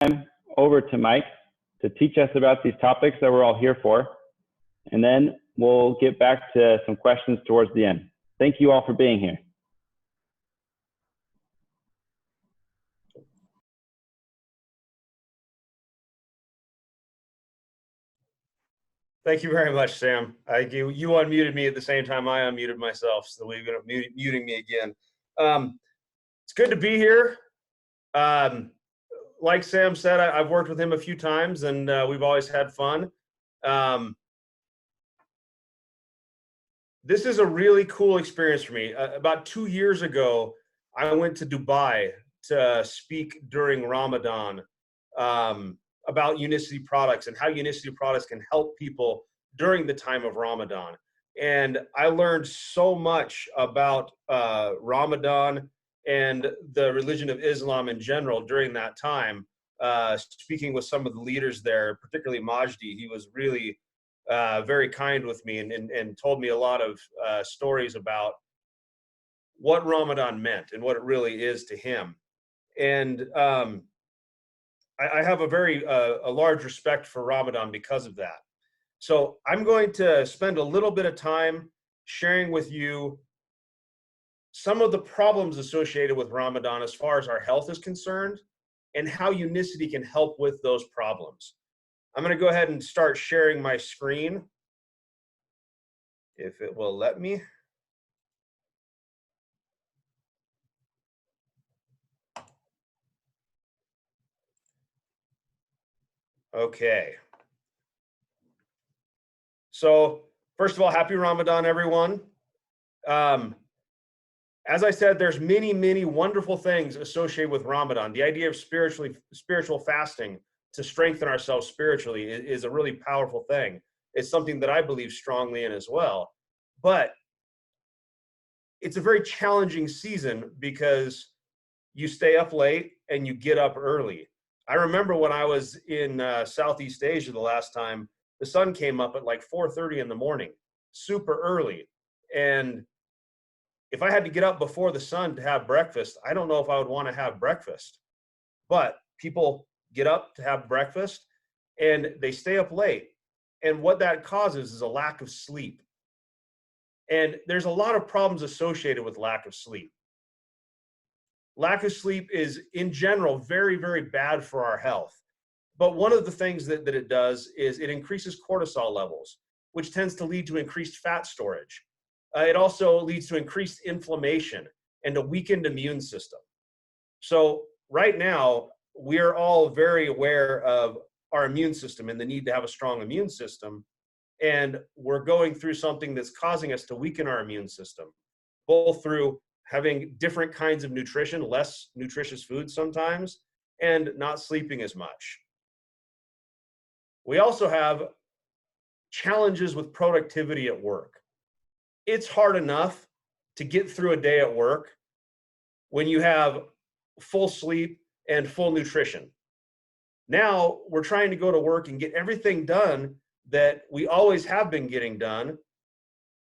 time over to Mike to teach us about these topics that we're all here for. And then we'll get back to some questions towards the end. Thank you all for being here. Thank you very much, Sam. You unmuted me at the same time I unmuted myself, so we've been muting me again. It's good to be here. Like Sam said, I've worked with him a few times, and we've always had fun. This is a really cool experience for me. About 2 years ago, I went to Dubai to speak during Ramadan about Unicity products and how Unicity products can help people during the time of Ramadan. And I learned so much about Ramadan and the religion of Islam in general during that time, speaking with some of the leaders there, particularly Majdi. He was really very kind with me and told me a lot of stories about what Ramadan meant and what it really is to him. And I have a large respect for Ramadan because of that. So I'm going to spend a little bit of time sharing with you some of the problems associated with Ramadan as far as our health is concerned and how Unicity can help with those problems. I'm going to go ahead and start sharing my screen, if it will let me. Okay. So first of all, happy Ramadan, everyone. As I said, there's many, many wonderful things associated with Ramadan. The idea of spiritual fasting to strengthen ourselves spiritually is a really powerful thing. It's something that I believe strongly in as well. But it's a very challenging season because you stay up late and you get up early. I remember when I was in Southeast Asia the last time, the sun came up at like 4:30 in the morning, super early. And if I had to get up before the sun to have breakfast, I don't know if I would want to have breakfast. But people get up to have breakfast and they stay up late. And what that causes is a lack of sleep. And there's a lot of problems associated with lack of sleep. Lack of sleep is, in general, very, very bad for our health. But one of the things that it does is it increases cortisol levels, which tends to lead to increased fat storage. It also leads to increased inflammation and a weakened immune system. So right now, we're all very aware of our immune system and the need to have a strong immune system. And we're going through something that's causing us to weaken our immune system, both through having different kinds of nutrition, less nutritious food sometimes, and not sleeping as much. We also have challenges with productivity at work. It's hard enough to get through a day at work when you have full sleep and full nutrition. Now we're trying to go to work and get everything done that we always have been getting done,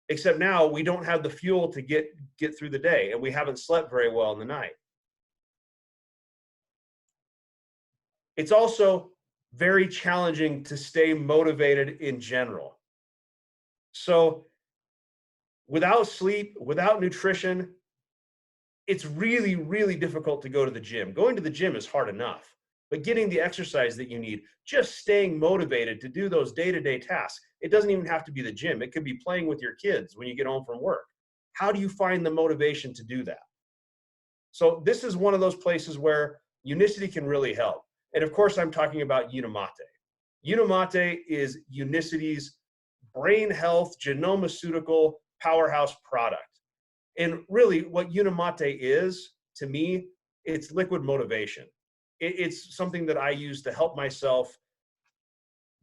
except now we don't have the fuel to get through the day, and we haven't slept very well in the night. It's also very challenging to stay motivated in general. So without sleep, without nutrition, it's really, really difficult to go to the gym. Going to the gym is hard enough, but getting the exercise that you need, just staying motivated to do those day-to-day tasks. It doesn't even have to be the gym. It could be playing with your kids when you get home from work. How do you find the motivation to do that? So this is one of those places where Unicity can really help. And of course, I'm talking about Unimate. Unimate is Unicity's brain health genomeceutical powerhouse product. And really what Unimate is, to me, it's liquid motivation. It's something that I use to help myself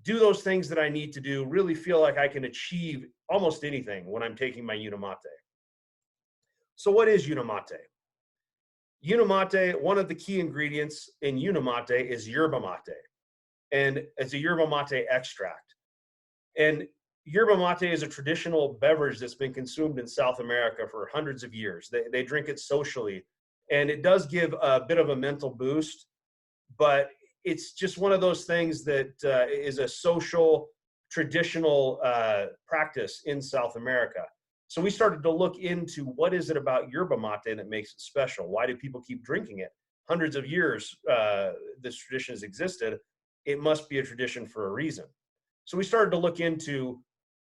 do those things that I need to do, really feel like I can achieve almost anything when I'm taking my Unimate. So what is Unimate? Unimate, one of the key ingredients in Unimate is yerba mate. And it's a yerba mate extract. And yerba mate is a traditional beverage that's been consumed in South America for hundreds of years. They drink it socially. And it does give a bit of a mental boost, but it's just one of those things that is a social, traditional practice in South America. So we started to look into what is it about yerba mate that makes it special? Why do people keep drinking it? Hundreds of years this tradition has existed. It must be a tradition for a reason. So we started to look into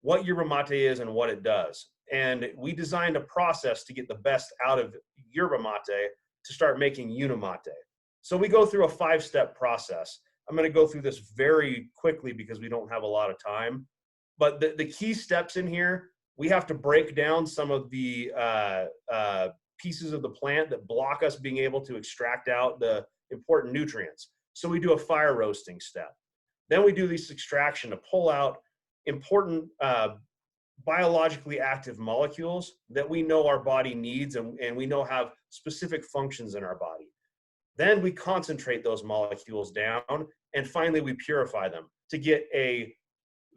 what yerba mate is and what it does. And we designed a process to get the best out of yerba mate to start making Unimate. So we go through a 5-step process. I'm going to go through this very quickly because we don't have a lot of time. But the key steps in here, we have to break down some of the pieces of the plant that block us being able to extract out the important nutrients. So we do a fire roasting step. Then we do this extraction to pull out important biologically active molecules that we know our body needs and we know have specific functions in our body. Then we concentrate those molecules down, and finally we purify them to get a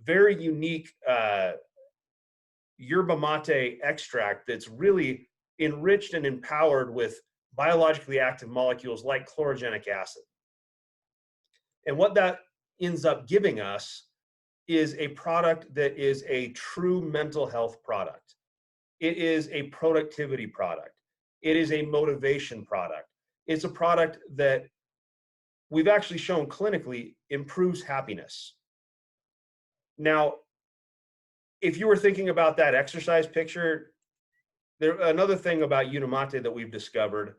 very unique yerba mate extract that's really enriched and empowered with biologically active molecules like chlorogenic acid. And what that ends up giving us is a product that is a true mental health product. It is a productivity product. It is a motivation product. It's a product that we've actually shown clinically improves happiness. Now, if you were thinking about that exercise picture, another thing about Unimate that we've discovered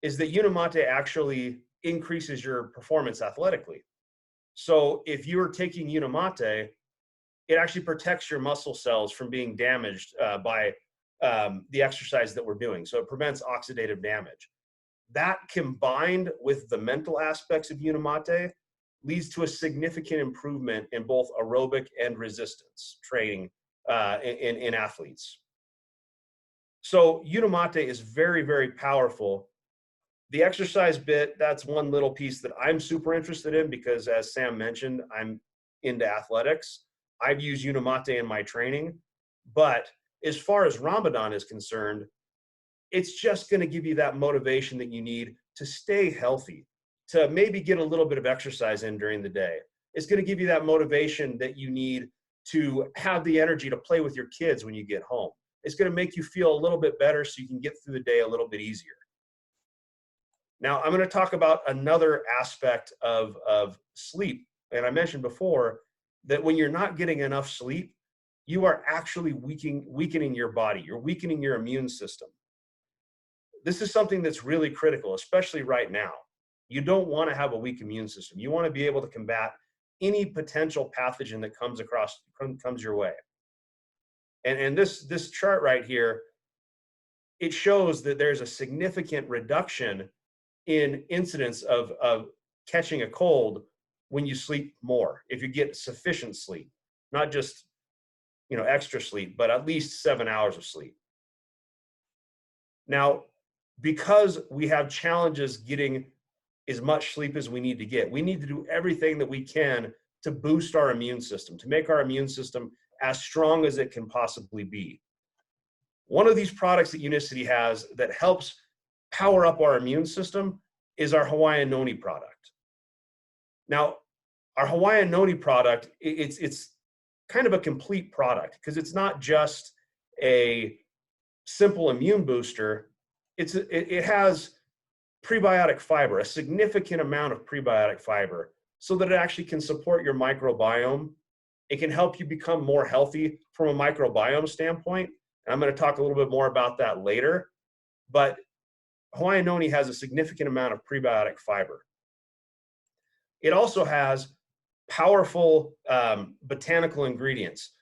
is that Unimate actually increases your performance athletically. So if you're taking Unimate, it actually protects your muscle cells from being damaged by the exercise that we're doing. So it prevents oxidative damage. That combined with the mental aspects of Unimate leads to a significant improvement in both aerobic and resistance training in athletes. So Unimate is very, very powerful. The exercise bit, that's one little piece that I'm super interested in because, as Sam mentioned, I'm into athletics. I've used Unimate in my training. But as far as Ramadan is concerned, it's just going to give you that motivation that you need to stay healthy, to maybe get a little bit of exercise in during the day. It's going to give you that motivation that you need to have the energy to play with your kids when you get home. It's going to make you feel a little bit better so you can get through the day a little bit easier. Now, I'm going to talk about another aspect of sleep. And I mentioned before that when you're not getting enough sleep, you are actually weakening your body. You're weakening your immune system. This is something that's really critical, especially right now. You don't want to have a weak immune system. You want to be able to combat any potential pathogen that comes your way. And this chart right here, it shows that there's a significant reduction in incidence of catching a cold when you sleep more, if you get sufficient sleep, not just extra sleep, but at least 7 hours of sleep. Now, because we have challenges getting as much sleep as we need to get, we need to do everything that we can to boost our immune system, to make our immune system as strong as it can possibly be. One of these products that Unicity has that helps power up our immune system is our Hawaiian Noni product. Now, our Hawaiian Noni product, it's kind of a complete product because it's not just a simple immune booster. It has prebiotic fiber, a significant amount of prebiotic fiber, so that it actually can support your microbiome. It can help you become more healthy from a microbiome standpoint. And I'm going to talk a little bit more about that later. But Hawaiian Noni has a significant amount of prebiotic fiber. It also has powerful botanical ingredients.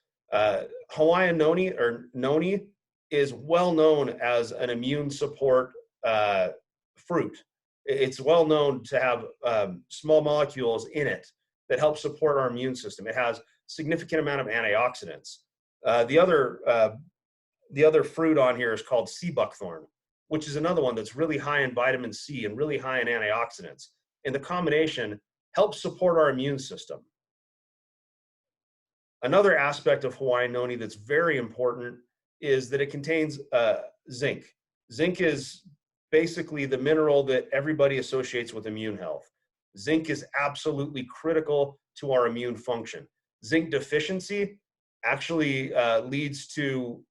Hawaiian Noni, or Noni, is well known as an immune support fruit. It's well known to have small molecules in it that help support our immune system. It has significant amount of antioxidants. The other fruit on here is called sea buckthorn, which is another one that's really high in vitamin C and really high in antioxidants. And the combination helps support our immune system. Another aspect of Hawaiian Noni that's very important is that it contains zinc. Zinc is basically the mineral that everybody associates with immune health. Zinc is absolutely critical to our immune function. Zinc deficiency actually leads to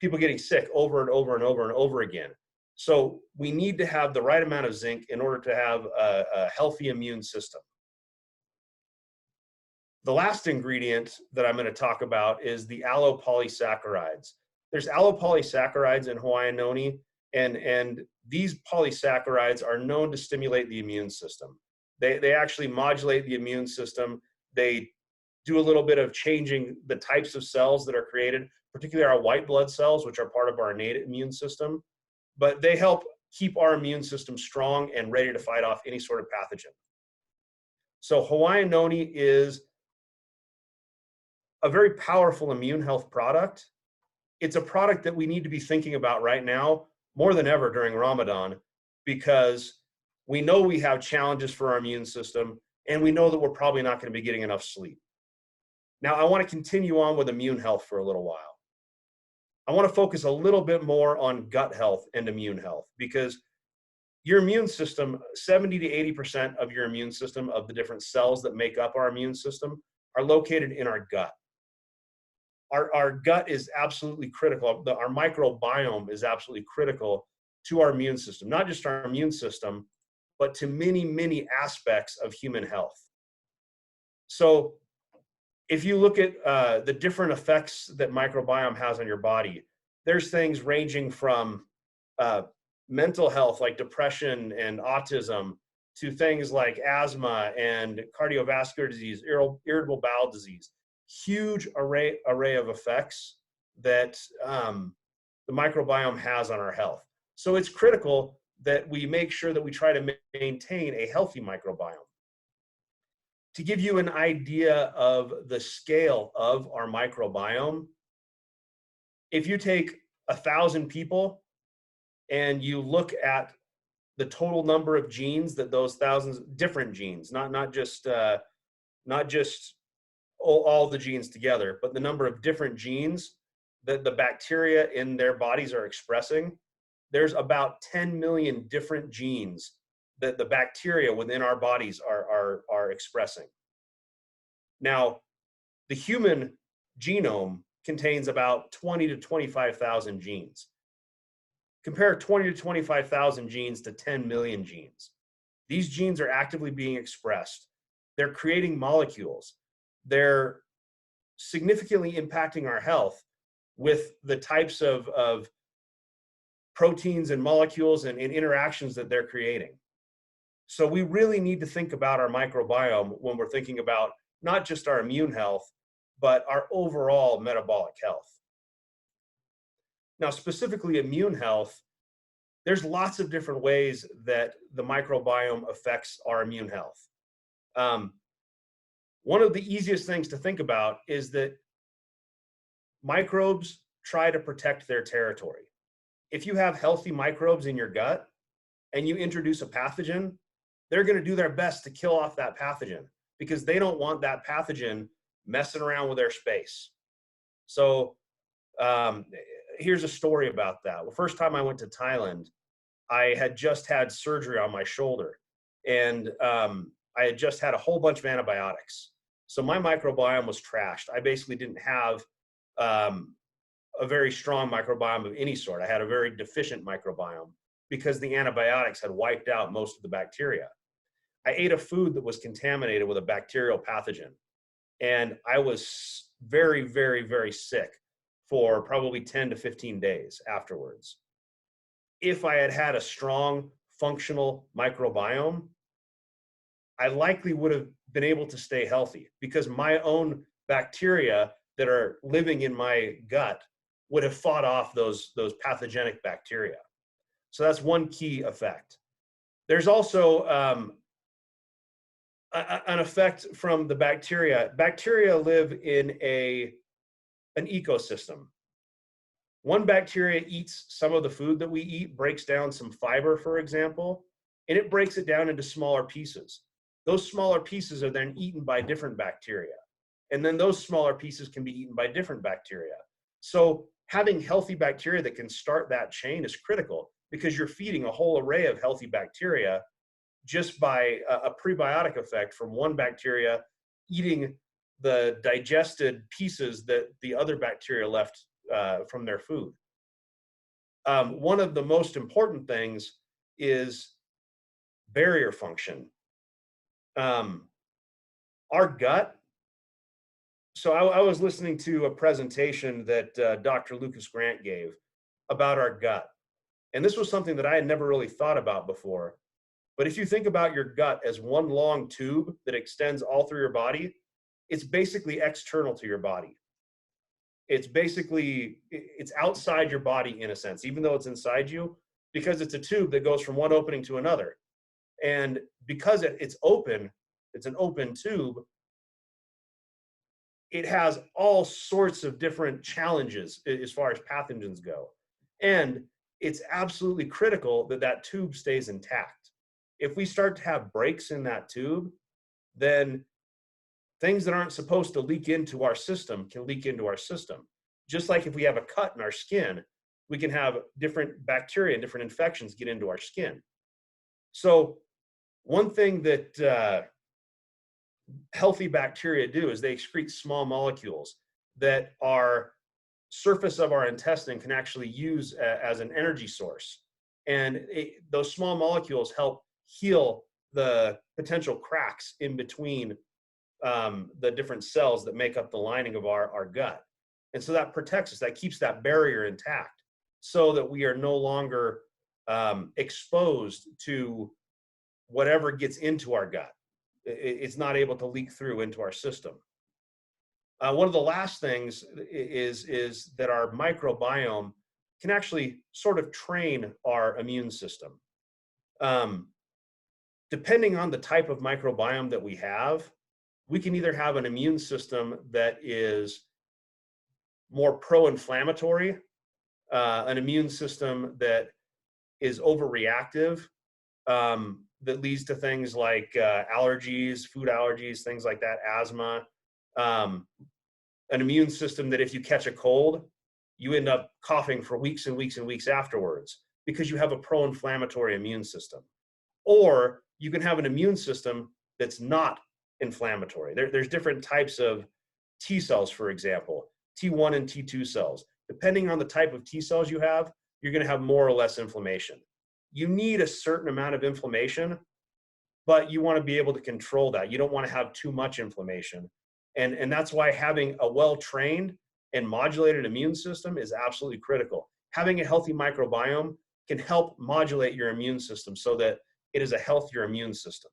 people getting sick over and over and over and over again. So we need to have the right amount of zinc in order to have a healthy immune system. The last ingredient that I'm going to talk about is the allopolysaccharides. There's allopolysaccharides in Hawaiian noni, and these polysaccharides are known to stimulate the immune system. They actually modulate the immune system. They do a little bit of changing the types of cells that are created, particularly our white blood cells, which are part of our innate immune system. But they help keep our immune system strong and ready to fight off any sort of pathogen. So Hawaiian noni is a very powerful immune health product. It's a product that we need to be thinking about right now more than ever during Ramadan, because we know we have challenges for our immune system, and we know that we're probably not going to be getting enough sleep. Now, I want to continue on with immune health for a little while. I want to focus a little bit more on gut health and immune health, because your immune system, 70 to 80% of your immune system, of the different cells that make up our immune system, are located in our gut. Our gut is absolutely critical. Our microbiome is absolutely critical to our immune system, not just our immune system, but to many, many aspects of human health. So if you look at the different effects that microbiome has on your body, there's things ranging from mental health like depression and autism to things like asthma and cardiovascular disease, irritable bowel disease. Huge array of effects that the microbiome has on our health. So it's critical that we make sure that we try to maintain a healthy microbiome. To give you an idea of the scale of our microbiome, if you take 1,000 people and you look at the total number of genes that those thousands, different genes, not just all the genes together, but the number of different genes that the bacteria in their bodies are expressing, there's about 10 million different genes that the bacteria within our bodies are expressing. Now, the human genome contains about 20 to 25,000 genes. Compare 20 to 25,000 genes to 10 million genes. These genes are actively being expressed. They're creating molecules. They're significantly impacting our health with the types of proteins and molecules and interactions that they're creating. So we really need to think about our microbiome when we're thinking about not just our immune health, but our overall metabolic health. Now, specifically immune health, there's lots of different ways that the microbiome affects our immune health. One of the easiest things to think about is that microbes try to protect their territory. If you have healthy microbes in your gut and you introduce a pathogen, they're going to do their best to kill off that pathogen because they don't want that pathogen messing around with their space. So here's a story about that. The first time I went to Thailand, I had just had surgery on my shoulder, and I had just had a whole bunch of antibiotics. So my microbiome was trashed. I basically didn't have a very strong microbiome of any sort. I had a very deficient microbiome because the antibiotics had wiped out most of the bacteria. I ate a food that was contaminated with a bacterial pathogen, and I was very, very, very sick for probably 10 to 15 days afterwards. If I had had a strong, functional microbiome, I likely would have been able to stay healthy because my own bacteria that are living in my gut would have fought off those pathogenic bacteria. So that's one key effect. There's also an effect from the bacteria. Bacteria live in an ecosystem. One bacteria eats some of the food that we eat, breaks down some fiber, for example, and it breaks it down into smaller pieces. Those smaller pieces are then eaten by different bacteria. And then those smaller pieces can be eaten by different bacteria. So having healthy bacteria that can start that chain is critical because you're feeding a whole array of healthy bacteria just by a prebiotic effect from one bacteria eating the digested pieces that the other bacteria left from their food. One of the most important things is barrier function. Our gut. So I was listening to a presentation that Dr. Lucas Grant gave about our gut. And this was something that I had never really thought about before. But if you think about your gut as one long tube that extends all through your body, it's basically external to your body. It's basically, it's outside your body in a sense, even though it's inside you, because it's a tube that goes from one opening to another. And because it's open, it's an open tube, it has all sorts of different challenges as far as pathogens go. And it's absolutely critical that that tube stays intact. If we start to have breaks in that tube, then things that aren't supposed to leak into our system can leak into our system. Just like if we have a cut in our skin, we can have different bacteria and different infections get into our skin. So one thing that healthy bacteria do is they excrete small molecules that our surface of our intestine can actually use as an energy source. And those small molecules help heal the potential cracks in between the different cells that make up the lining of our gut. And so that protects us, that keeps that barrier intact so that we are no longer exposed to whatever gets into our gut. It's not able to leak through into our system. One of the last things is that our microbiome can actually sort of train our immune system. Depending on the type of microbiome that we have, we can either have an immune system that is more pro-inflammatory, an immune system that is overreactive, that leads to things like allergies, food allergies, things like that, asthma, an immune system that if you catch a cold, you end up coughing for weeks and weeks and weeks afterwards because you have a pro-inflammatory immune system. Or you can have an immune system that's not inflammatory. There's different types of T cells, for example, T1 and T2 cells. Depending on the type of T cells you have, you're going to have more or less inflammation. You need a certain amount of inflammation, but you want to be able to control that. You don't want to have too much inflammation. And that's why having a well-trained and modulated immune system is absolutely critical. Having a healthy microbiome can help modulate your immune system so that it is a healthier immune system.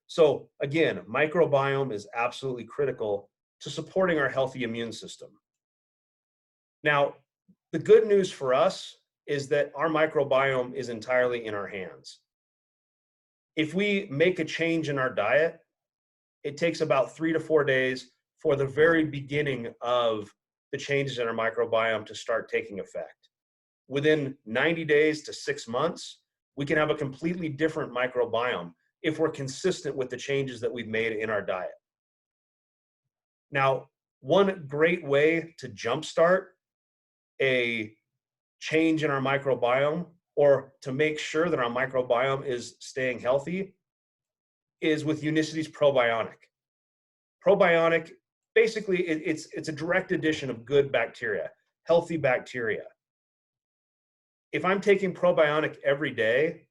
So again, microbiome is absolutely critical to supporting our healthy immune system. Now, the good news for us is that our microbiome is entirely in our hands. If we make a change in our diet, it takes about 3 to 4 days for the very beginning of the changes in our microbiome to start taking effect. Within 90 days to 6 months, we can have a completely different microbiome if we're consistent with the changes that we've made in our diet. Now, one great way to jumpstart a change in our microbiome or to make sure that our microbiome is staying healthy is with Unicity's probiotic. Probiotic, basically, it's a direct addition of good bacteria, healthy bacteria. If I'm taking probiotic every day,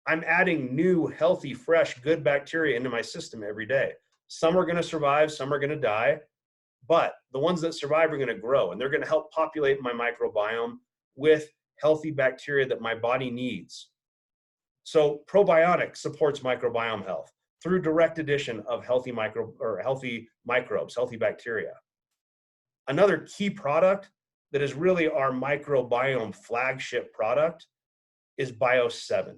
I'm adding new, healthy, fresh, good bacteria into my system every day. Some are going to survive, some are going to die, but the ones that survive are going to grow, and they're going to help populate my microbiome with healthy bacteria that my body needs. So probiotic supports microbiome health through direct addition of healthy microbes, healthy bacteria. Another key product that is really our microbiome flagship product is Bio7.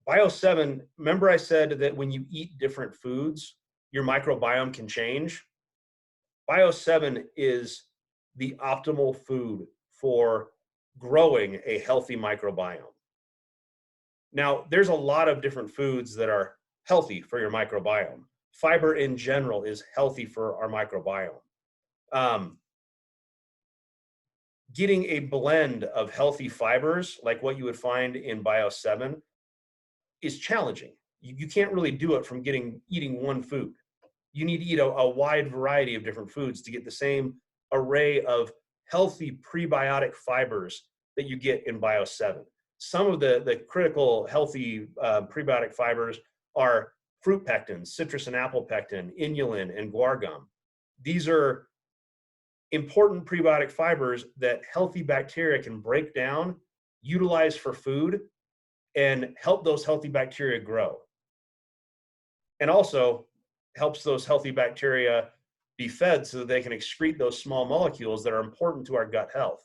Bio7, remember I said that when you eat different foods, your microbiome can change? Bio7 is the optimal food for growing a healthy microbiome. Now, there's a lot of different foods that are healthy for your microbiome. Fiber in general is healthy for our microbiome. Getting a blend of healthy fibers, like what you would find in Bio7, is challenging. You can't really do it from eating one food. You need to eat a wide variety of different foods to get the same array of healthy prebiotic fibers that you get in Bio 7. Some of the critical healthy prebiotic fibers are fruit pectins, citrus and apple pectin, inulin, and guar gum. These are important prebiotic fibers that healthy bacteria can break down, utilize for food, and help those healthy bacteria grow. And also helps those healthy bacteria be fed so that they can excrete those small molecules that are important to our gut health.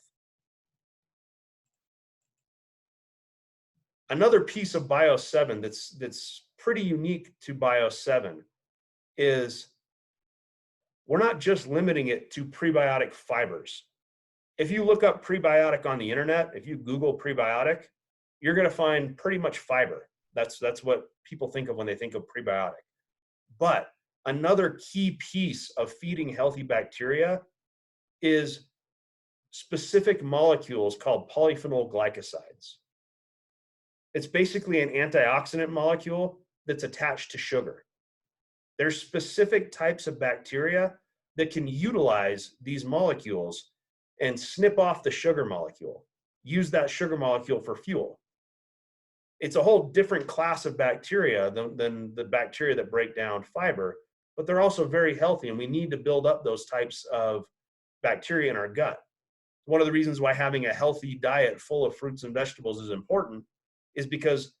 Another piece of Bio 7 that's pretty unique to Bio 7 is we're not just limiting it to prebiotic fibers. If you look up prebiotic on the internet, if you Google prebiotic, you're going to find pretty much fiber. That's what people think of when they think of prebiotic. But another key piece of feeding healthy bacteria is specific molecules called polyphenol glycosides. It's basically an antioxidant molecule that's attached to sugar. There's specific types of bacteria that can utilize these molecules and snip off the sugar molecule, use that sugar molecule for fuel. It's a whole different class of bacteria than the bacteria that break down fiber, but they're also very healthy, and we need to build up those types of bacteria in our gut. One of the reasons why having a healthy diet full of fruits and vegetables is important is because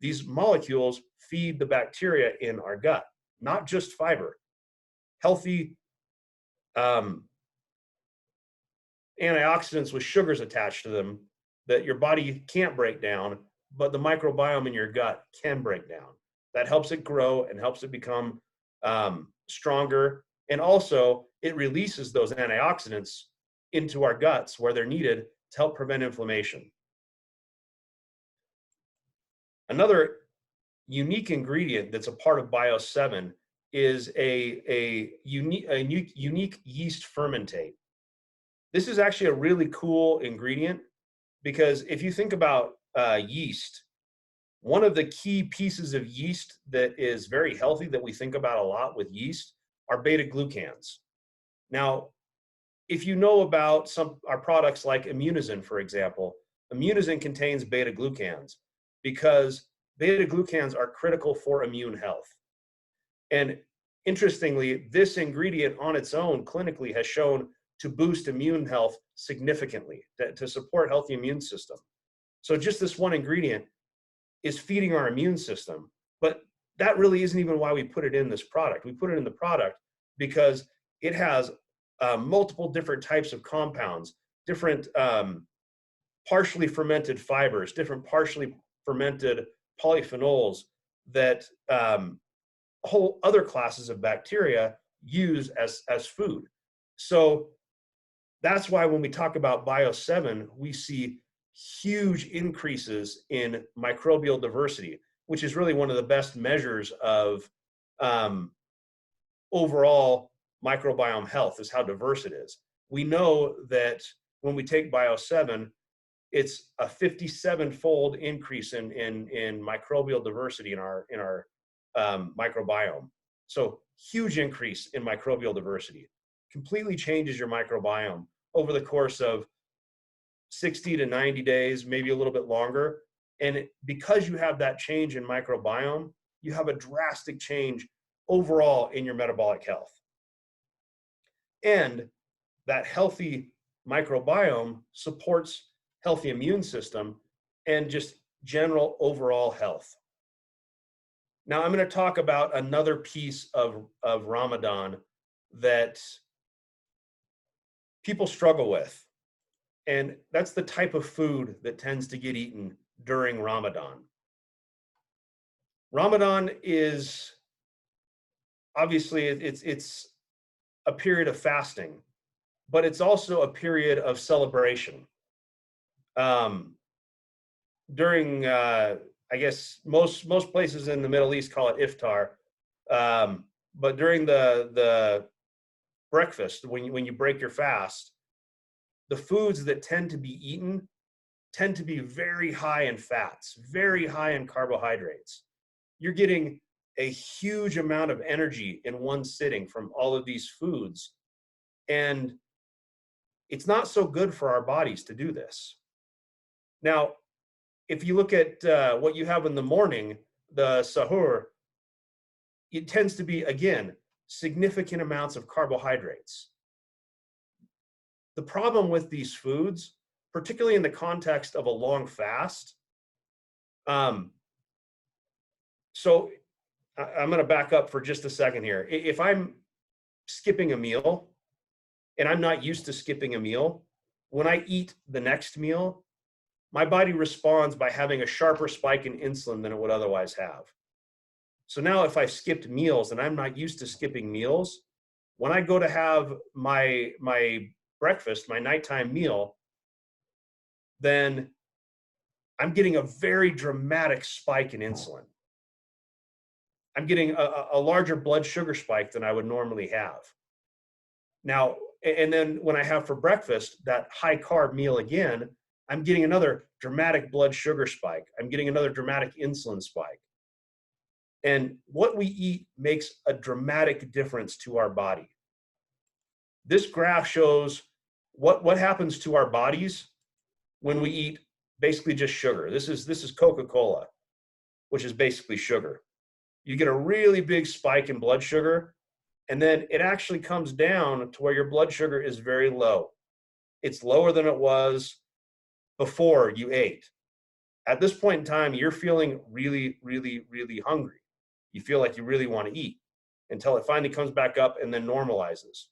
these molecules feed the bacteria in our gut, not just fiber. Healthy antioxidants with sugars attached to them that your body can't break down, but the microbiome in your gut can break down. That helps it grow and helps it become stronger. And also it releases those antioxidants into our guts where they're needed to help prevent inflammation. Another unique ingredient that's a part of Bio 7 is a unique yeast fermentate. This is actually a really cool ingredient because if you think about yeast, one of the key pieces of yeast that is very healthy that we think about a lot with yeast are beta-glucans. Now, if you know about our products like Immunizin, for example, Immunizin contains beta-glucans because beta-glucans are critical for immune health. And interestingly, this ingredient on its own clinically has shown to boost immune health significantly, to support healthy immune system. So just this one ingredient is feeding our immune system, but that really isn't even why we put it in this product. We put it in the product because it has multiple different types of compounds, different partially fermented fibers, different partially fermented polyphenols that whole other classes of bacteria use as food. So that's why when we talk about Bio 7, we see huge increases in microbial diversity, which is really one of the best measures of overall microbiome health, is how diverse it is. We know that when we take Bio 7, it's a 57-fold increase in microbial diversity in our microbiome. So huge increase in microbial diversity. Completely changes your microbiome over the course of 60 to 90 days, maybe a little bit longer. And because you have that change in microbiome, you have a drastic change overall in your metabolic health. And that healthy microbiome supports healthy immune system and just general overall health. Now I'm going to talk about another piece of Ramadan that people struggle with. And that's the type of food that tends to get eaten during Ramadan. Ramadan is obviously it's a period of fasting, but it's also a period of celebration. During I guess most places in the Middle East call it iftar, but during the breakfast, when you break your fast, the foods that tend to be eaten tend to be very high in fats, very high in carbohydrates. you're getting a huge amount of energy in one sitting from all of these foods. And it's not so good for our bodies to do this. Now, if you look at what you have in the morning, the sahur, it tends to be, again, significant amounts of carbohydrates. The problem with these foods, particularly in the context of a long fast, so I'm going to back up for just a second here. If I'm skipping a meal and I'm not used to skipping a meal, when I eat the next meal, my body responds by having a sharper spike in insulin than it would otherwise have. So now if I've skipped meals and I'm not used to skipping meals, when I go to have my breakfast, my nighttime meal, then I'm getting a very dramatic spike in insulin. I'm getting a larger blood sugar spike than I would normally have. Now, and then when I have for breakfast that high carb meal again, I'm getting another dramatic blood sugar spike. I'm getting another dramatic insulin spike. And what we eat makes a dramatic difference to our body. This graph shows what happens to our bodies when we eat basically just sugar. This is Coca-Cola, which is basically sugar. You get a really big spike in blood sugar, and then it actually comes down to where your blood sugar is very low. It's lower than it was before you ate. At this point in time, you're feeling really, really, really hungry. You feel like you really want to eat until it finally comes back up and then normalizes.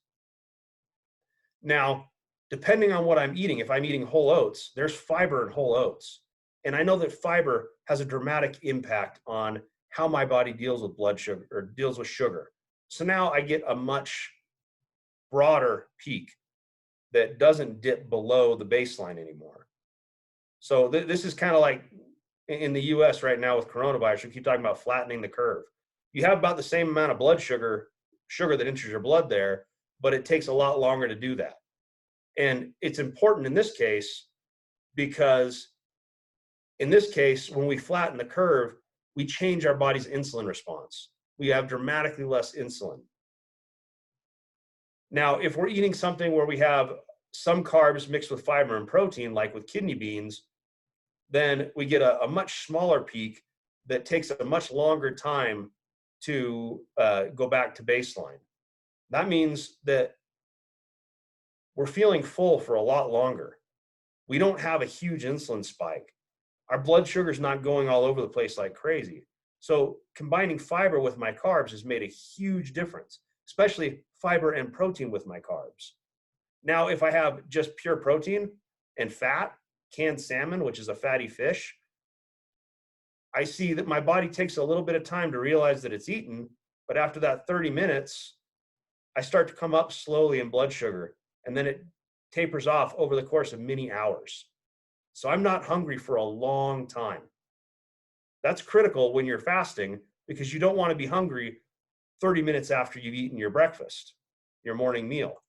Now, depending on what I'm eating, if I'm eating whole oats, there's fiber in whole oats. And I know that fiber has a dramatic impact on how my body deals with blood sugar or deals with sugar. So now I get a much broader peak that doesn't dip below the baseline anymore. So this is kind of like in the US right now with coronavirus, we keep talking about flattening the curve. You have about the same amount of blood sugar that enters your blood there, but it takes a lot longer to do that. And it's important in this case because in this case, when we flatten the curve, we change our body's insulin response. We have dramatically less insulin. Now, if we're eating something where we have some carbs mixed with fiber and protein, like with kidney beans, then we get a much smaller peak that takes a much longer time to go back to baseline. That means that we're feeling full for a lot longer. We don't have a huge insulin spike. Our blood sugar is not going all over the place like crazy. So combining fiber with my carbs has made a huge difference, especially fiber and protein with my carbs. Now, if I have just pure protein and fat, canned salmon, which is a fatty fish, I see that my body takes a little bit of time to realize that it's eaten, but after that 30 minutes, I start to come up slowly in blood sugar, and then it tapers off over the course of many hours. So I'm not hungry for a long time. That's critical when you're fasting because you don't want to be hungry 30 minutes after you've eaten your breakfast, your morning meal.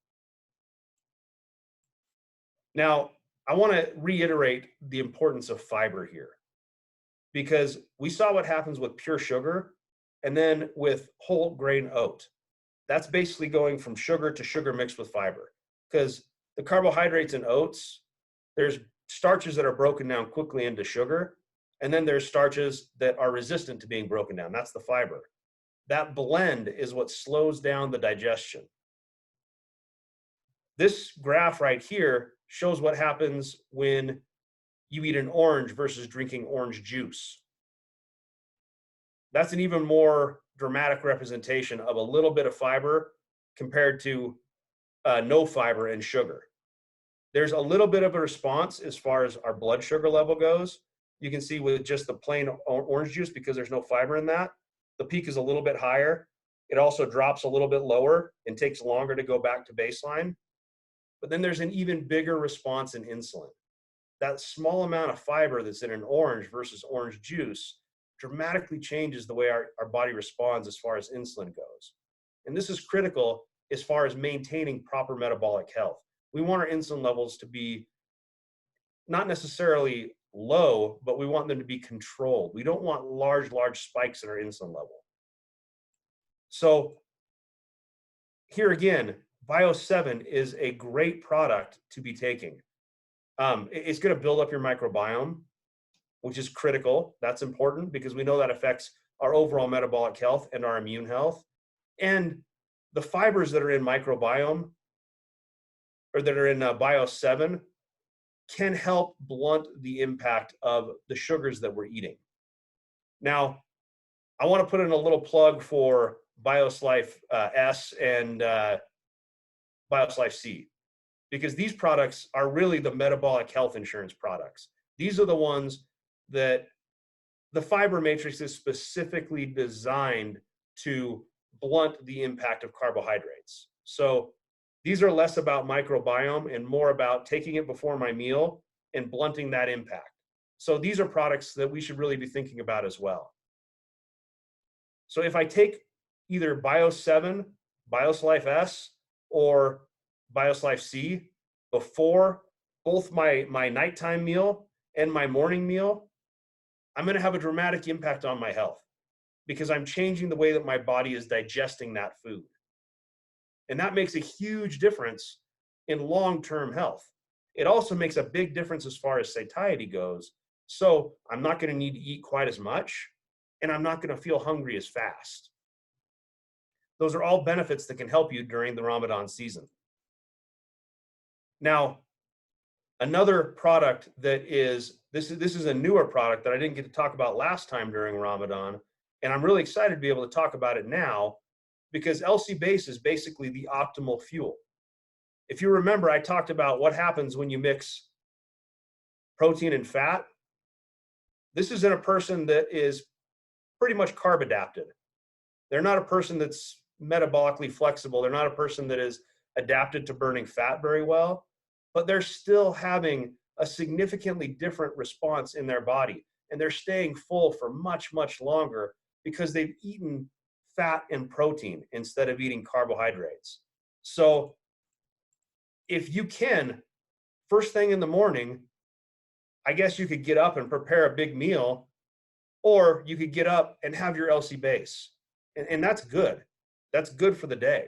Now, I want to reiterate the importance of fiber here because we saw what happens with pure sugar and then with whole grain oat. That's basically going from sugar to sugar mixed with fiber because the carbohydrates in oats, there's starches that are broken down quickly into sugar, and then there's starches that are resistant to being broken down. That's the fiber. That blend is what slows down the digestion. This graph right here shows what happens when you eat an orange versus drinking orange juice. That's an even more dramatic representation of a little bit of fiber compared to no fiber and sugar. There's a little bit of a response as far as our blood sugar level goes. You can see with just the plain orange juice, because there's no fiber in that, the peak is a little bit higher. It also drops a little bit lower and takes longer to go back to baseline. But then there's an even bigger response in insulin. That small amount of fiber that's in an orange versus orange juice dramatically changes the way our body responds as far as insulin goes. And this is critical as far as maintaining proper metabolic health. We want our insulin levels to be not necessarily low, but we want them to be controlled. We don't want large spikes in our insulin level. So here again, Bio7 is a great product to be taking. It's going to build up your microbiome, which is critical. That's important because we know that affects our overall metabolic health and our immune health. And the fibers that are in microbiome or that are in Bio7 can help blunt the impact of the sugars that we're eating. Now, I want to put in a little plug for BioSlife S and BioSlife C, because these products are really the metabolic health insurance products. These are the ones that the fiber matrix is specifically designed to blunt the impact of carbohydrates. So these are less about microbiome and more about taking it before my meal and blunting that impact. So these are products that we should really be thinking about as well. So if I take either Bio7, BioSlife S, or BioSlife C before both my nighttime meal and my morning meal, I'm going to have a dramatic impact on my health because I'm changing the way that my body is digesting that food. And that makes a huge difference in long-term health. It also makes a big difference as far as satiety goes. So I'm not going to need to eat quite as much, and I'm not going to feel hungry as fast. Those are all benefits that can help you during the Ramadan season. Now, another product that is, this is a newer product that I didn't get to talk about last time during Ramadan, and I'm really excited to be able to talk about it now because LC base is basically the optimal fuel. If you remember, I talked about what happens when you mix protein and fat. This is in a person that is pretty much carb adapted. They're not a person that's metabolically flexible. They're not a person that is adapted to burning fat very well, but they're still having a significantly different response in their body. And they're staying full for much, much longer because they've eaten fat and protein instead of eating carbohydrates. So if you can, first thing in the morning, I guess you could get up and prepare a big meal, or you could get up and have your LC base. And that's good. That's good for the day.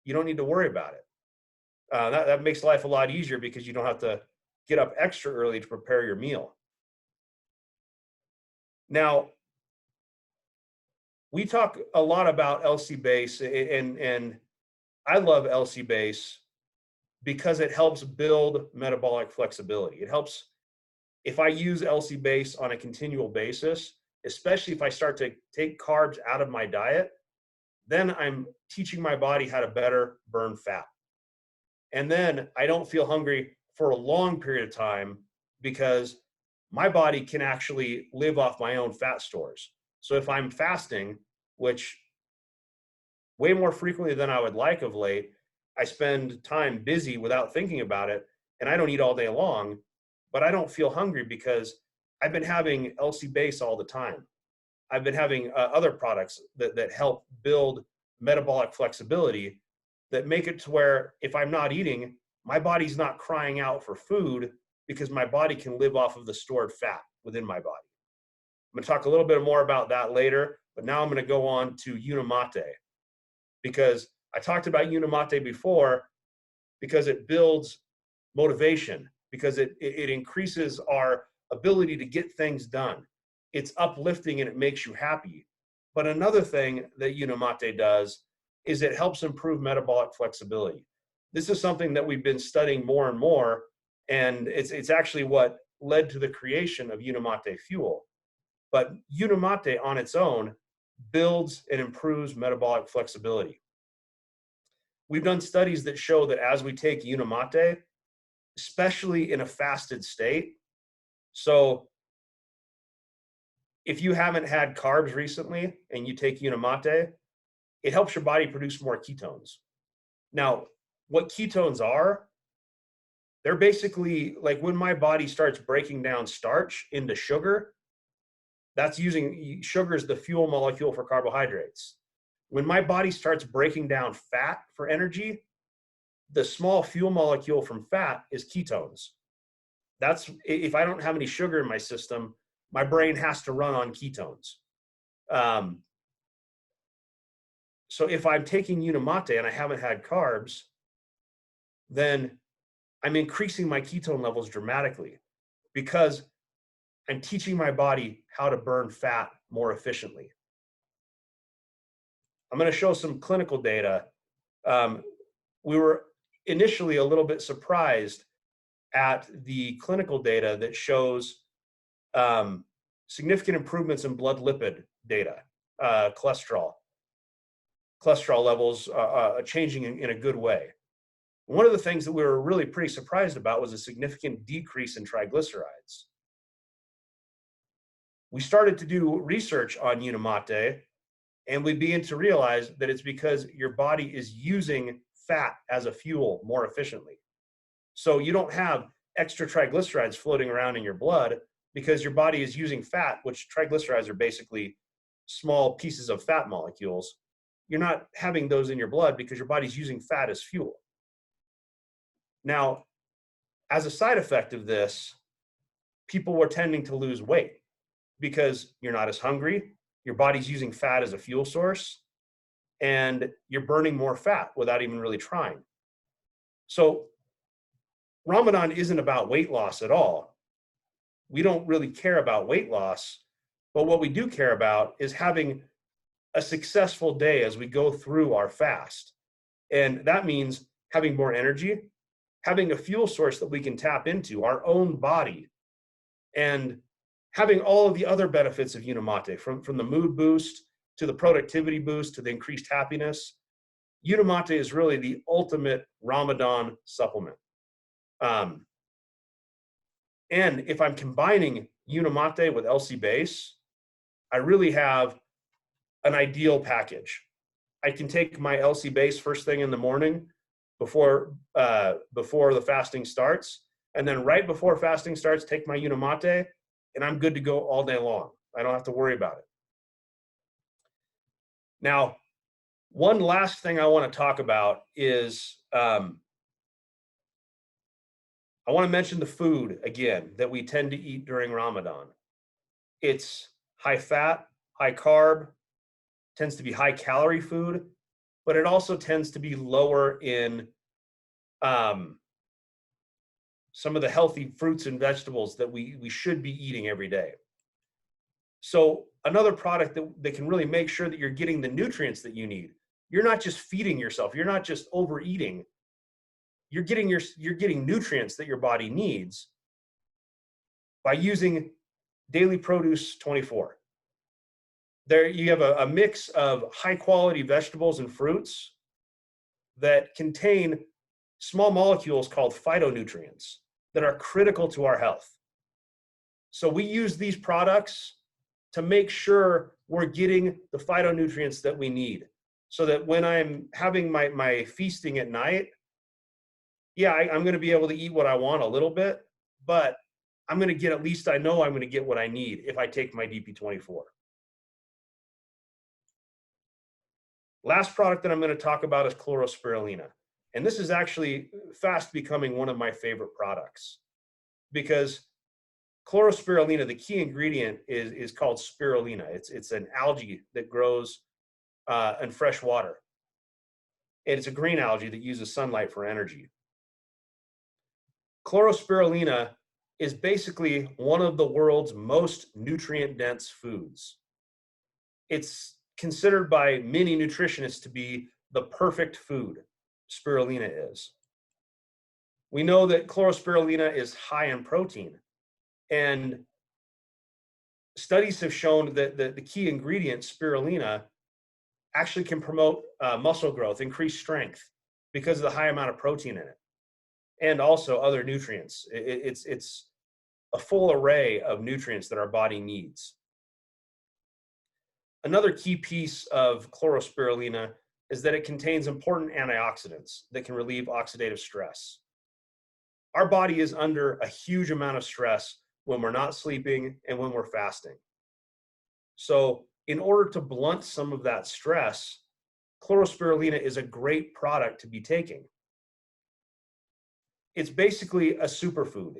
You don't need to worry about it. That makes life a lot easier because you don't have to get up extra early to prepare your meal. Now, we talk a lot about LC base, and I love LC base because it helps build metabolic flexibility. It helps if I use LC base on a continual basis, especially if I start to take carbs out of my diet, then I'm teaching my body how to better burn fat. And then I don't feel hungry for a long period of time because my body can actually live off my own fat stores. So if I'm fasting, which way more frequently than I would like of late, I spend time busy without thinking about it, and I don't eat all day long, but I don't feel hungry because I've been having LC base all the time. I've been having other products that help build metabolic flexibility that make it to where if I'm not eating, my body's not crying out for food because my body can live off of the stored fat within my body. I'm going to talk a little bit more about that later, but now I'm going to go on to Unimate because I talked about Unimate before because it builds motivation, because it increases our ability to get things done. It's uplifting and it makes you happy. But another thing that Unimate does is it helps improve metabolic flexibility. This is something that we've been studying more and more, and it's actually what led to the creation of Unimate Fuel. But Unimate on its own builds and improves metabolic flexibility. We've done studies that show that as we take Unimate, especially in a fasted state, so if you haven't had carbs recently and you take Unimate, it helps your body produce more ketones. Now, what ketones are, they're basically like when my body starts breaking down starch into sugar, that's using sugar as the fuel molecule for carbohydrates. When my body starts breaking down fat for energy, the small fuel molecule from fat is ketones. if I don't have any sugar in my system, my brain has to run on ketones. So if I'm taking Unimate and I haven't had carbs, then I'm increasing my ketone levels dramatically because I'm teaching my body how to burn fat more efficiently. I'm going to show some clinical data. We were initially a little bit surprised at the clinical data that shows significant improvements in blood lipid data, cholesterol levels changing in a good way. One of the things that we were really pretty surprised about was a significant decrease in triglycerides. We started to do research on Unimate, and we began to realize that it's because your body is using fat as a fuel more efficiently. So you don't have extra triglycerides floating around in your blood because your body is using fat, which triglycerides are basically small pieces of fat molecules. You're not having those in your blood because your body's using fat as fuel. Now, as a side effect of this, people were tending to lose weight because you're not as hungry, your body's using fat as a fuel source, and you're burning more fat without even really trying. So Ramadan isn't about weight loss at all. We don't really care about weight loss, but what we do care about is having a successful day as we go through our fast. And that means having more energy, having a fuel source that we can tap into, our own body, and having all of the other benefits of Unimate, from the mood boost to the productivity boost to the increased happiness. Unimate is really the ultimate Ramadan supplement. And if I'm combining Unimate with LC base, I really have an ideal package. I can take my LC base first thing in the morning before the fasting starts, and then right before fasting starts, take my Unimate, and I'm good to go all day long. I don't have to worry about it. Now, one last thing I want to talk about is I want to mention the food again that we tend to eat during Ramadan. It's high fat, high carb, tends to be high calorie food, but it also tends to be lower in some of the healthy fruits and vegetables that we should be eating every day. So another product that can really make sure that you're getting the nutrients that you need. You're not just feeding yourself. You're not just overeating. You're getting nutrients that your body needs by using Daily Produce 24. There you have a mix of high quality vegetables and fruits that contain small molecules called phytonutrients that are critical to our health. So we use these products to make sure we're getting the phytonutrients that we need, so that when I'm having my feasting at night, yeah, I'm going to be able to eat what I want a little bit, but I'm going to get, at least I know I'm going to get what I need if I take my DP24. Last product that I'm going to talk about is Spirulina. And this is actually fast becoming one of my favorite products, because Spirulina, the key ingredient is called spirulina. It's an algae that grows in fresh water. And it's a green algae that uses sunlight for energy. Spirulina is basically one of the world's most nutrient-dense foods. It's considered by many nutritionists to be the perfect food. Spirulina is. We know that Spirulina is high in protein, and studies have shown that the key ingredient, spirulina, actually can promote muscle growth, increase strength, because of the high amount of protein in it, and also other nutrients. It's a full array of nutrients that our body needs. Another key piece of Spirulina is that it contains important antioxidants that can relieve oxidative stress. Our body is under a huge amount of stress when we're not sleeping and when we're fasting. So in order to blunt some of that stress, Spirulina is a great product to be taking. it's basically a superfood.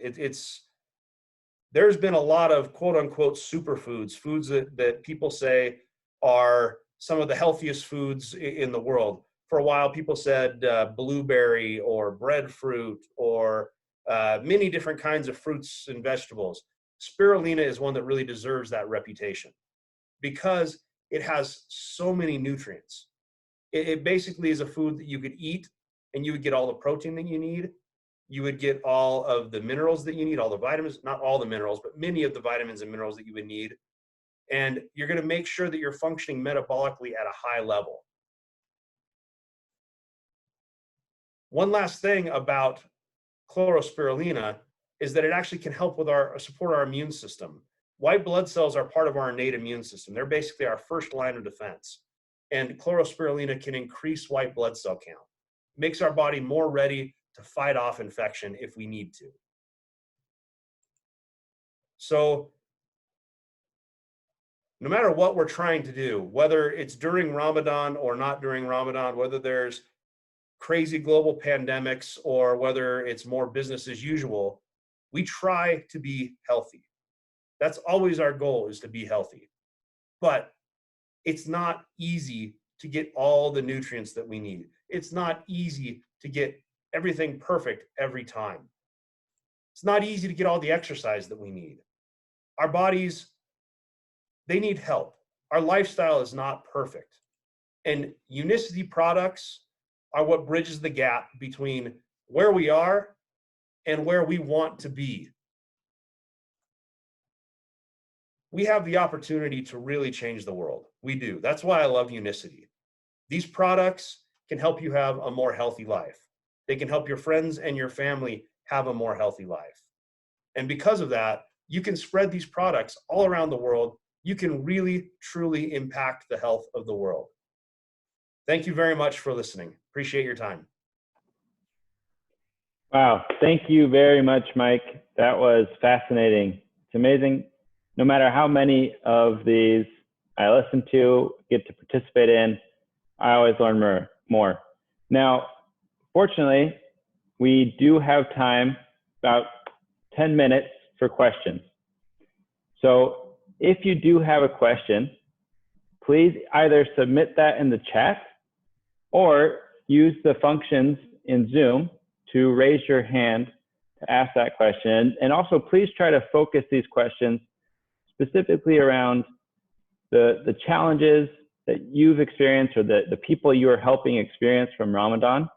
There's been a lot of quote unquote superfoods, foods that people say are some of the healthiest foods in the world. For a while, people said blueberry or breadfruit or many different kinds of fruits and vegetables. Spirulina is one that really deserves that reputation because it has so many nutrients. It basically is a food that you could eat and you would get all the protein that you need. You would get all of the minerals that you need, all the vitamins, not all the minerals, but many of the vitamins and minerals that you would need. And you're going to make sure that you're functioning metabolically at a high level. One last thing about chlorospirulina is that it actually can help with support our immune system. White blood cells are part of our innate immune system. They're basically our first line of defense. And chlorospirulina can increase white blood cell count. Makes our body more ready to fight off infection if we need to. So no matter what we're trying to do, whether it's during Ramadan or not during Ramadan, whether there's crazy global pandemics or whether it's more business as usual, we try to be healthy. That's always our goal, is to be healthy. But it's not easy to get all the nutrients that we need. It's not easy to get everything perfect every time. It's not easy to get all the exercise that we need. Our bodies, they need help. Our lifestyle is not perfect. And Unicity products are what bridges the gap between where we are and where we want to be. We have the opportunity to really change the world. We do. That's why I love Unicity. These products can help you have a more healthy life. They can help your friends and your family have a more healthy life. And because of that, you can spread these products all around the world. You can really, truly impact the health of the world. Thank you very much for listening. Appreciate your time. Wow. Thank you very much, Mike. That was fascinating. It's amazing. No matter how many of these I listen to, get to participate in, I always learn more. Now, fortunately, we do have time, about 10 minutes for questions. So if you do have a question, please either submit that in the chat or use the functions in Zoom to raise your hand to ask that question. And also, please try to focus these questions specifically around the challenges that you've experienced or the people you are helping experience from Ramadan,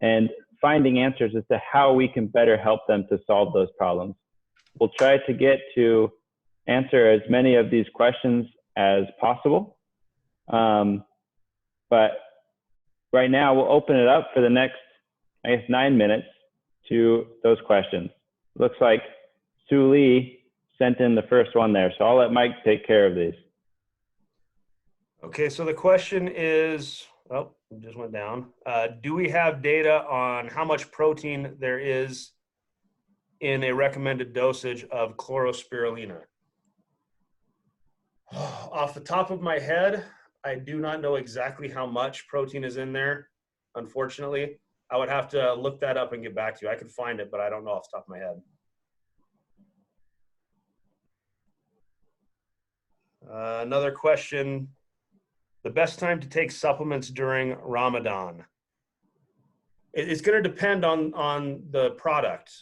and finding answers as to how we can better help them to solve those problems. We'll try to get to answer as many of these questions as possible. But right now, we'll open it up for the next, 9 minutes to those questions. Looks like Sue Lee sent in the first one there, so I'll let Mike take care of these. Okay, so the question is, oh, it just went down. Do we have data on how much protein there is in a recommended dosage of chlorospirulina? Off the top of my head, I do not know exactly how much protein is in there, unfortunately. I would have to look that up and get back to you. I could find it, but I don't know off the top of my head. Another question. The best time to take supplements during Ramadan? It's going to depend on the product.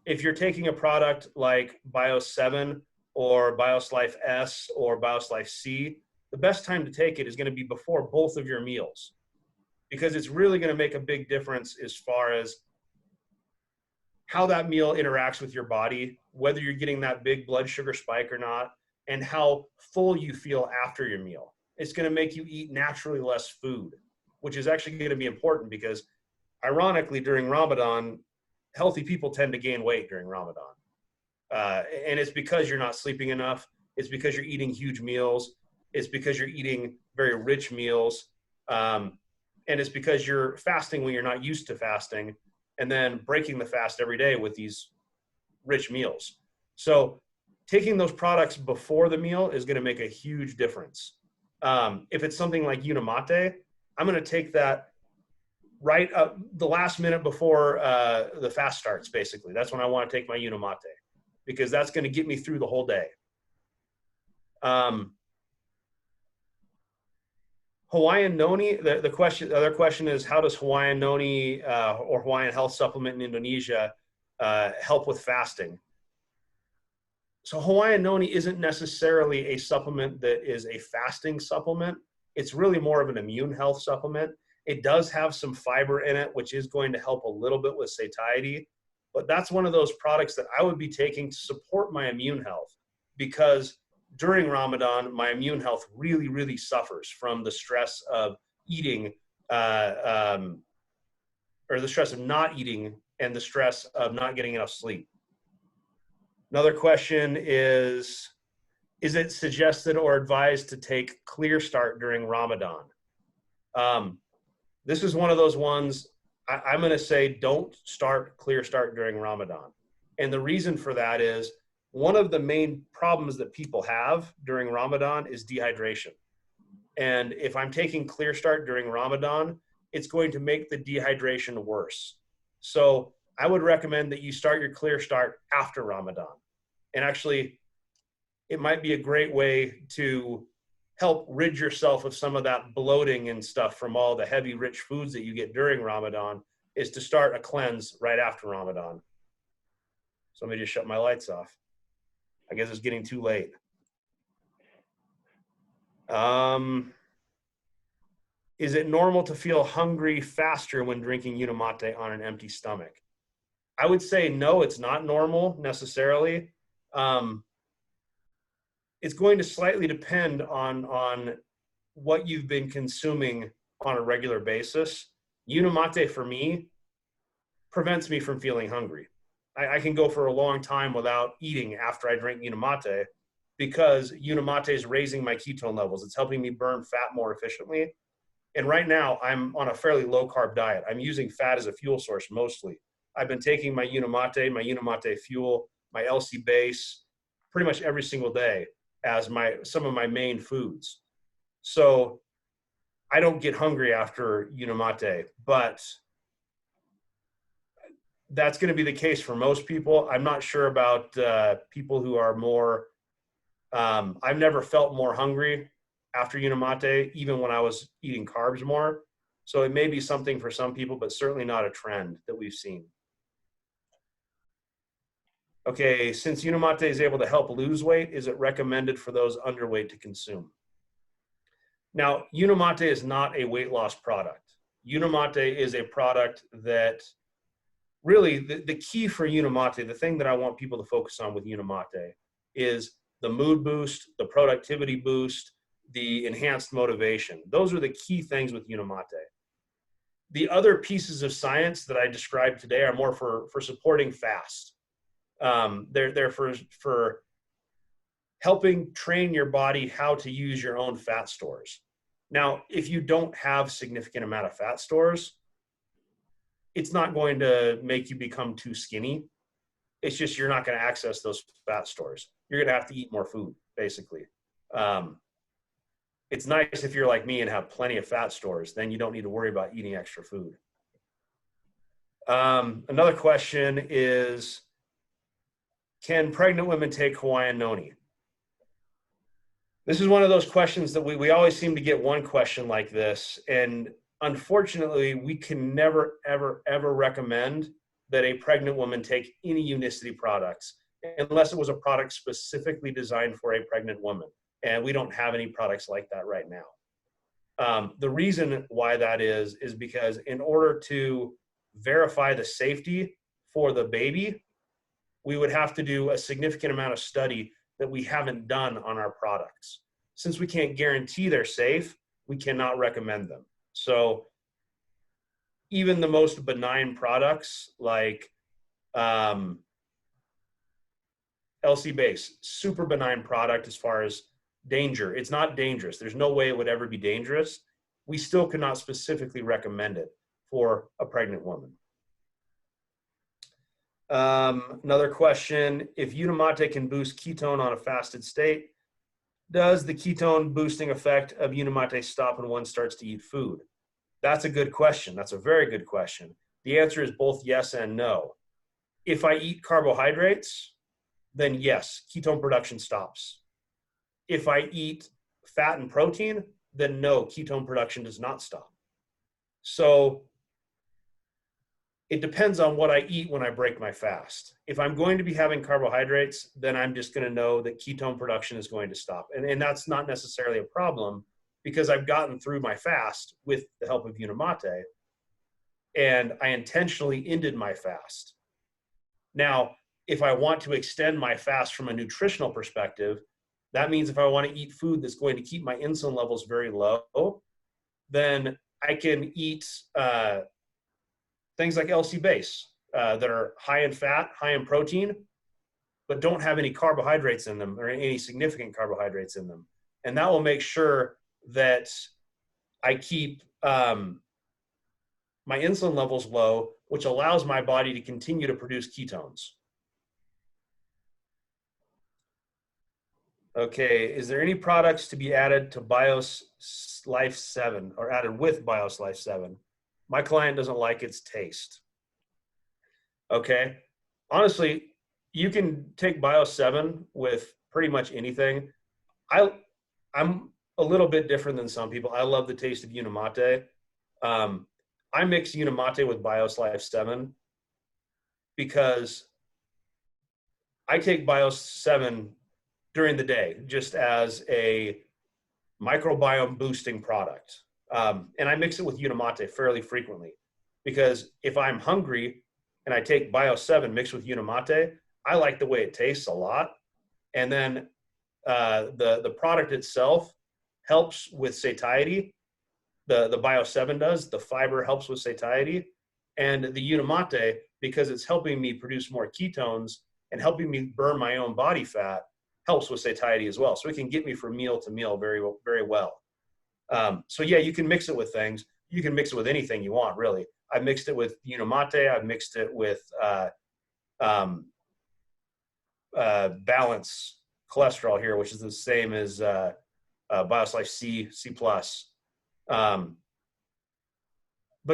If you're taking a product like Bio7 or BioSlife S or BioSlife C, the best time to take it is going to be before both of your meals, because it's really going to make a big difference as far as how that meal interacts with your body, whether you're getting that big blood sugar spike or not, and how full you feel after your meal. It's going to make you eat naturally less food, which is actually going to be important because, ironically, during Ramadan, healthy people tend to gain weight during Ramadan. And it's because you're not sleeping enough. It's because you're eating huge meals. It's because you're eating very rich meals. And it's because you're fasting when you're not used to fasting, and then breaking the fast every day with these rich meals. So taking those products before the meal is going to make a huge difference. If it's something like Unimate, I'm going to take that right up the last minute before the fast starts, basically. That's when I want to take my Unimate, because that's going to get me through the whole day. Hawaiian noni, the other question is, how does Hawaiian noni or Hawaiian health supplement in Indonesia help with fasting? So Hawaiian noni isn't necessarily a supplement that is a fasting supplement. It's really more of an immune health supplement. It does have some fiber in it, which is going to help a little bit with satiety. But that's one of those products that I would be taking to support my immune health, because during Ramadan, my immune health really, really suffers from the stress of eating, or the stress of not eating, and the stress of not getting enough sleep. Another question is it suggested or advised to take Clear Start during Ramadan? This is one of those ones, I'm going to say don't start Clear Start during Ramadan. And the reason for that is, one of the main problems that people have during Ramadan is dehydration. And if I'm taking Clear Start during Ramadan, it's going to make the dehydration worse. So I would recommend that you start your Clear Start after Ramadan. And actually, it might be a great way to help rid yourself of some of that bloating and stuff from all the heavy, rich foods that you get during Ramadan, is to start a cleanse right after Ramadan. Somebody just shut my lights off. I guess it's getting too late. Is it normal to feel hungry faster when drinking Unimate on an empty stomach? I would say no, it's not normal necessarily. It's going to slightly depend on what you've been consuming on a regular basis. Unimate for me prevents me from feeling hungry. I can go for a long time without eating after I drink Unimate, because Unimate is raising my ketone levels. It's helping me burn fat more efficiently. And right now I'm on a fairly low carb diet. I'm using fat as a fuel source mostly. I've been taking my Unimate fuel, my LC base, pretty much every single day as some of my main foods. So I don't get hungry after Unimate, but that's going to be the case for most people. I'm not sure about people who are more, I've never felt more hungry after Unimate, even when I was eating carbs more. So it may be something for some people, but certainly not a trend that we've seen. Okay, since Unimate is able to help lose weight, is it recommended for those underweight to consume? Now, Unimate is not a weight loss product. Unimate is a product that really, the key for Unimate, the thing that I want people to focus on with Unimate, is the mood boost, the productivity boost, the enhanced motivation. Those are the key things with Unimate. The other pieces of science that I described today are more for supporting fast. They're for helping train your body how to use your own fat stores. Now, if you don't have significant amount of fat stores, it's not going to make you become too skinny. It's just you're not going to access those fat stores. You're going to have to eat more food, basically. It's nice if you're like me and have plenty of fat stores, then you don't need to worry about eating extra food. Another question is, can pregnant women take Hawaiian noni? This is one of those questions that we always seem to get one question like this. And unfortunately, we can never, ever, ever recommend that a pregnant woman take any Unicity products unless it was a product specifically designed for a pregnant woman. And we don't have any products like that right now. The reason why that is because in order to verify the safety for the baby, we would have to do a significant amount of study that we haven't done on our products. Since we can't guarantee they're safe, we cannot recommend them. So even the most benign products like LC base, super benign product as far as danger. It's not dangerous. There's no way it would ever be dangerous. We still cannot specifically recommend it for a pregnant woman. Another question, if Unimate can boost ketone on a fasted state, does the ketone boosting effect of Unimate stop when one starts to eat food? That's a good question. That's a very good question. The answer is both yes and no. If I eat carbohydrates, then yes, ketone production stops. If I eat fat and protein, then no, ketone production does not stop. So it depends on what I eat when I break my fast. If I'm going to be having carbohydrates, then I'm just going to know that ketone production is going to stop. And that's not necessarily a problem because I've gotten through my fast with the help of Unimate, and I intentionally ended my fast. Now, if I want to extend my fast from a nutritional perspective, that means if I want to eat food that's going to keep my insulin levels very low, then I can eat things like LC base that are high in fat, high in protein, but don't have any carbohydrates in them or any significant carbohydrates in them. And that will make sure that I keep my insulin levels low, which allows my body to continue to produce ketones. Okay, is there any products to be added to BIOS Life 7 or added with BIOS Life 7? My client doesn't like its taste. Okay, honestly, you can take BIOS 7 with pretty much anything. I'm a little bit different than some people. I love the taste of Unimate. I mix Unimate with BIOS Life 7 because I take BIOS 7 during the day just as a microbiome boosting product. And I mix it with Unimate fairly frequently because if I'm hungry and I take BIOS 7 mixed with Unimate, I like the way it tastes a lot. And then the product itself helps with satiety. The BIOS 7 does. The fiber helps with satiety. And the Unimate, because it's helping me produce more ketones and helping me burn my own body fat, helps with satiety as well. So it can get me from meal to meal very, very well. So yeah, you can mix it with things. You can mix it with anything you want, really. I've mixed it with Unimate. I've mixed it with Balance cholesterol here, which is the same as BIOS Life C+. But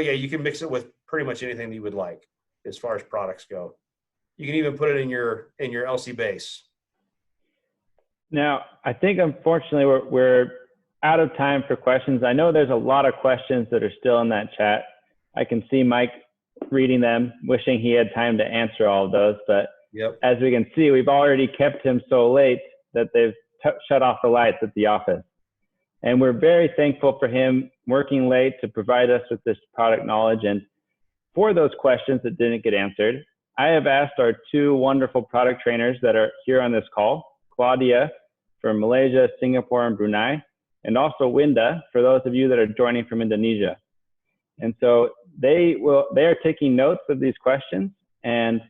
yeah, you can mix it with pretty much anything that you would like as far as products go. You can even put it in your LC base. Now, I think unfortunately we're out of time for questions. I know there's a lot of questions that are still in that chat. I can see Mike reading them, wishing he had time to answer all of those. But yep. As we can see, we've already kept him so late that they've shut off the lights at the office. And we're very thankful for him working late to provide us with this product knowledge. And for those questions that didn't get answered, I have asked our two wonderful product trainers that are here on this call, Claudia from Malaysia, Singapore, and Brunei, and also Winda for those of you that are joining from Indonesia. And so they are taking notes of these questions, and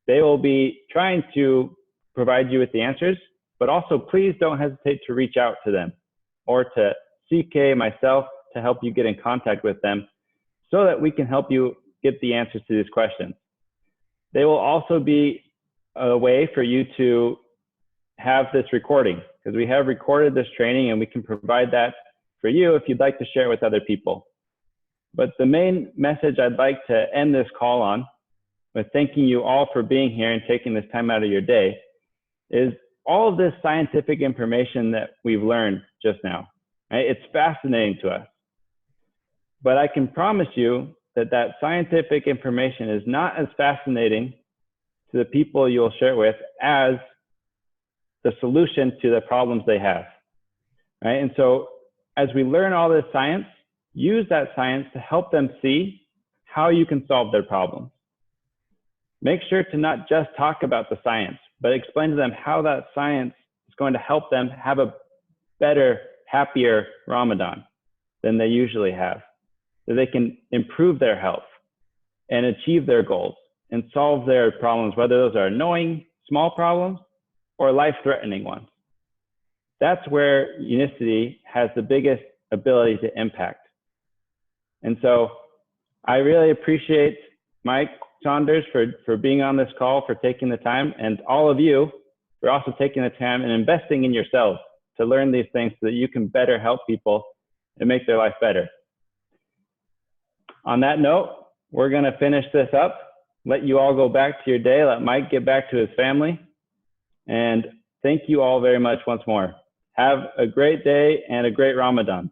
they will be trying to provide you with the answers, but also please don't hesitate to reach out to them or to CK, myself, to help you get in contact with them so that we can help you get the answers to these questions. They will also be a way for you to have this recording, because we have recorded this training and we can provide that for you if you'd like to share it with other people. But the main message I'd like to end this call on, with thanking you all for being here and taking this time out of your day, is all of this scientific information that we've learned just now. Right? It's fascinating to us. But I can promise you that that scientific information is not as fascinating to the people you'll share it with as the solution to the problems they have. Right? And so as we learn all this science, use that science to help them see how you can solve their problems. Make sure to not just talk about the science, but explain to them how that science is going to help them have a better, happier Ramadan than they usually have, so they can improve their health and achieve their goals and solve their problems, whether those are annoying, small problems or life-threatening ones. That's where Unicity has the biggest ability to impact. And so I really appreciate Mike Saunders for being on this call, for taking the time, and all of you for also taking the time and investing in yourselves to learn these things so that you can better help people and make their life better. on that note, we're going to finish this up, let you all go back to your day, let Mike get back to his family. And thank you all very much once more. Have a great day and a great Ramadan.